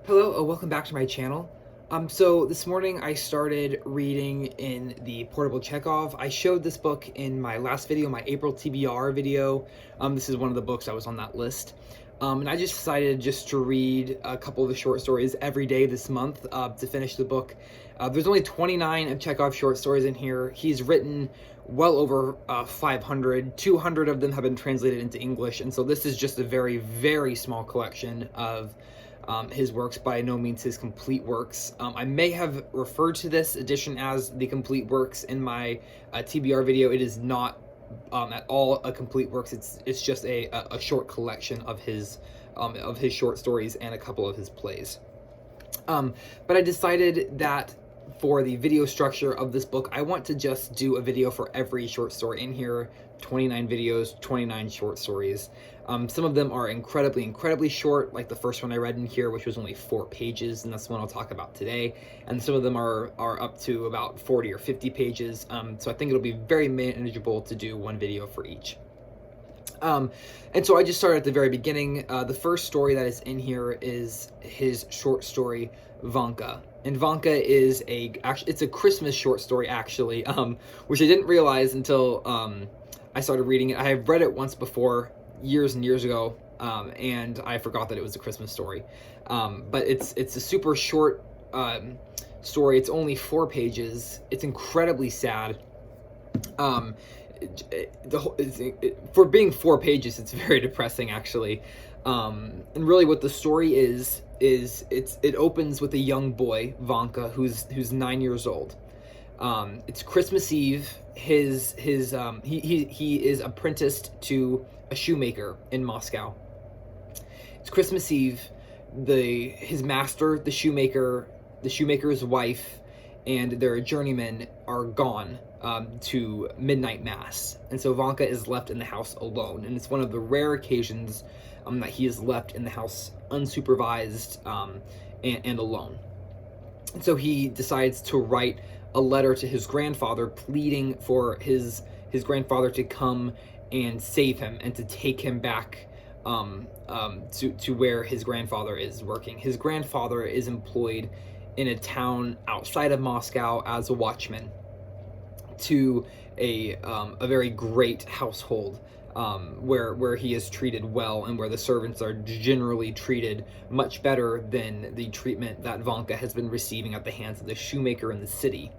Hello, welcome back to my channel. So this morning I started reading in the Portable Chekhov. I showed this book in my last video, my April TBR video. This is one of the books that was on that list. And I just decided just to read a couple of the short stories every day this month to finish the book. There's only 29 of Chekhov's short stories in here. He's written well over 500. 200 of them have been translated into English, and so this is just a very, very small collection of his works, by no means his complete works. I may have referred to this edition as the complete works in my TBR video. It is not at all a complete works. It's just a short collection of his short stories and a couple of his plays. But I decided that for the video structure of this book, I want to just do a video for every short story in here. 29 videos, 29 short stories. Some of them are incredibly short, like the first one I read in here, which was only 4 pages, and that's the one I'll talk about today. And some of them are up to about 40 or 50 pages, so I think it'll be very manageable to do one video for each. And so I just started at the very beginning. The first story that is in here is his short story, Vanka. And Vanka is it's a Christmas short story, actually, which I didn't realize until I started reading it. I have read it once before, years and years ago, and I forgot that it was a Christmas story. But it's a super short story. It's only 4 pages. It's incredibly sad. For being 4 pages, it's very depressing, actually. And really what the story is it opens with a young boy, Vanka, who's 9 years old. It's Christmas Eve. He is apprenticed to a shoemaker in Moscow. It's Christmas Eve. His master, the shoemaker's wife, and their journeyman are gone to midnight mass, and so Vanka is left in the house alone. And it's one of the rare occasions that he is left in the house unsupervised and alone. And so he decides to write a letter to his grandfather, pleading for his grandfather to come and save him and to take him back to where his grandfather is working. His grandfather is employed in a town outside of Moscow as a watchman to a very great household, where he is treated well and where the servants are generally treated much better than the treatment that Vanka has been receiving at the hands of the shoemaker in the city.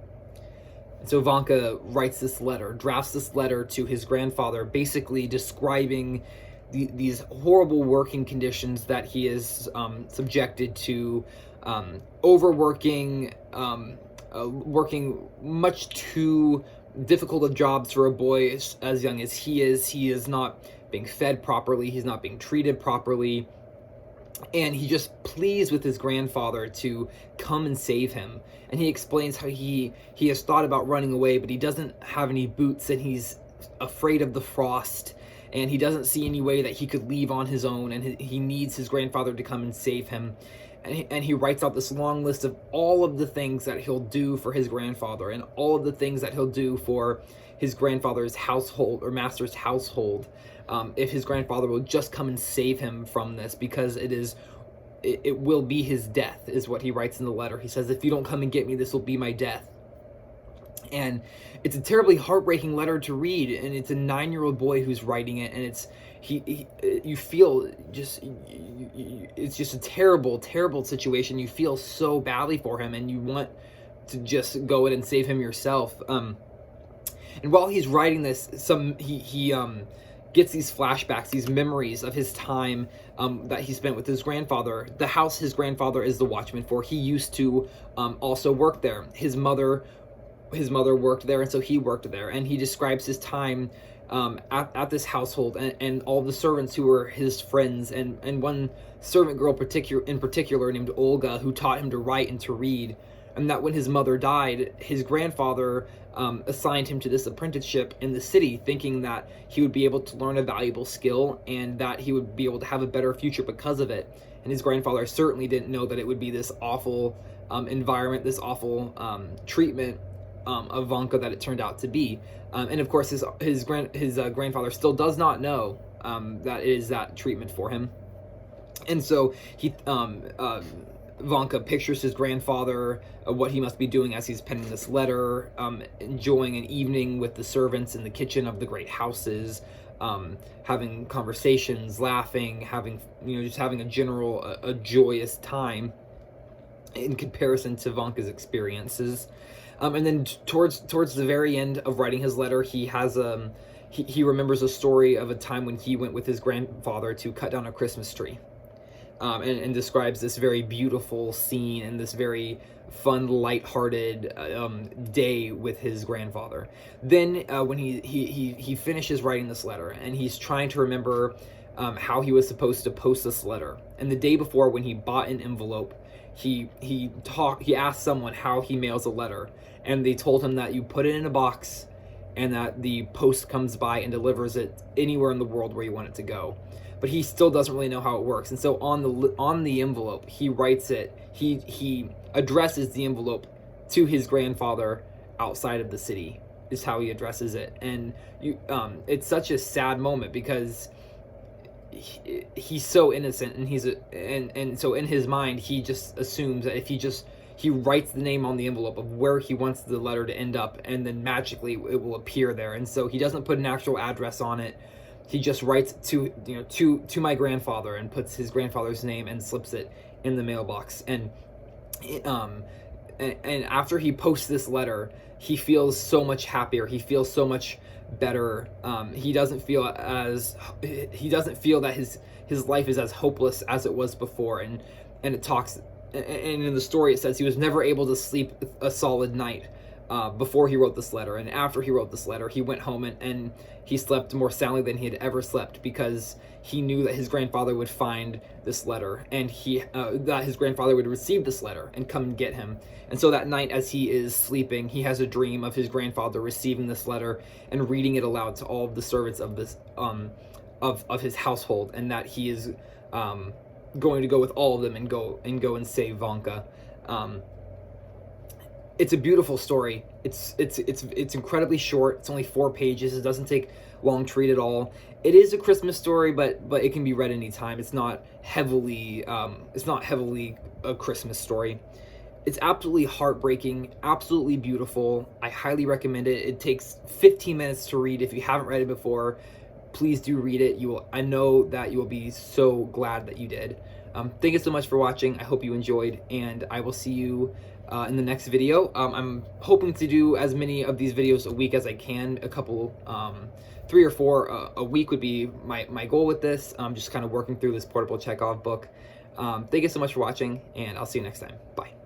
And so Vanka drafts this letter to his grandfather, basically describing these horrible working conditions that he is subjected to, overworking, working much too difficult of jobs for a boy as young as he is. He is not being fed properly, he's not being treated properly, and he just pleads with his grandfather to come and save him. And he explains how he has thought about running away, but he doesn't have any boots, and he's afraid of the frost, and he doesn't see any way that he could leave on his own, and he needs his grandfather to come and save him. And he writes out this long list of all of the things that he'll do for his grandfather, and all of the things that he'll do for his grandfather's household or master's household, if his grandfather will just come and save him from this, because it will be his death, is what he writes in the letter. He says, if you don't come and get me, this will be my death. And it's a terribly heartbreaking letter to read, and it's a 9-year-old boy who's writing it, and you feel it's just a terrible situation. You feel so badly for him, and you want to just go in and save him yourself. And while he's writing this, he gets these flashbacks, these memories of his time that he spent with his grandfather. The house his grandfather is the watchman for, he used to also work there. His mother worked there, and so he worked there. And he describes his time at this household, and all the servants who were his friends, and one servant girl in particular named Olga, who taught him to write and to read. And that when his mother died, his grandfather assigned him to this apprenticeship in the city, thinking that he would be able to learn a valuable skill and that he would be able to have a better future because of it. And his grandfather certainly didn't know that it would be this awful environment, this awful treatment of Vanka that it turned out to be. And of course, his grandfather still does not know that it is that treatment for him. And so he Vanka pictures his grandfather, what he must be doing as he's penning this letter, enjoying an evening with the servants in the kitchen of the great houses, having conversations, laughing, having, just having a general, a joyous time in comparison to Vanka's experiences. And then towards the very end of writing his letter, he has he remembers a story of a time when he went with his grandfather to cut down a Christmas tree. And describes this very beautiful scene and this very fun, lighthearted day with his grandfather. Then when he finishes writing this letter, and he's trying to remember how he was supposed to post this letter. And the day before, when he bought an envelope, he asked someone how he mails a letter, and they told him that you put it in a box, and that the post comes by and delivers it anywhere in the world where you want it to go. But he still doesn't really know how it works. And so on the envelope, he writes it. He addresses the envelope to his grandfather outside of the city, is how he addresses it. And it's such a sad moment, because he's so innocent, and and so in his mind, he just assumes that if he writes the name on the envelope of where he wants the letter to end up, and then magically it will appear there. And so he doesn't put an actual address on it. He just writes to my grandfather, and puts his grandfather's name and slips it in the mailbox. And after he posts this letter, he feels so much happier. He feels so much better. He doesn't feel that his life is as hopeless as it was before. And it talks, and in the story it says he was never able to sleep a solid night before he wrote this letter. And after he wrote this letter, he went home and he slept more soundly than he had ever slept, because he knew that his grandfather would find this letter, and that his grandfather would receive this letter and come and get him. And so that night, as he is sleeping, he has a dream of his grandfather receiving this letter and reading it aloud to all of the servants of this of his household, and that he is going to go with all of them and go and save Vanka. It's a beautiful story. It's incredibly short. It's only 4 pages. It doesn't take long to read at all. It is a Christmas story, but it can be read anytime. It's not heavily a Christmas story. It's absolutely heartbreaking, absolutely beautiful. I highly recommend it. It takes 15 minutes to read. If you haven't read it before, please do read it. I know that you will be so glad that you did. Thank you so much for watching. I hope you enjoyed, and I will see you in the next video. I'm hoping to do as many of these videos a week as I can. A couple, 3 or 4 a week would be my goal with this. Just kind of working through this Portable Chekhov book. Thank you so much for watching, and I'll see you next time. Bye.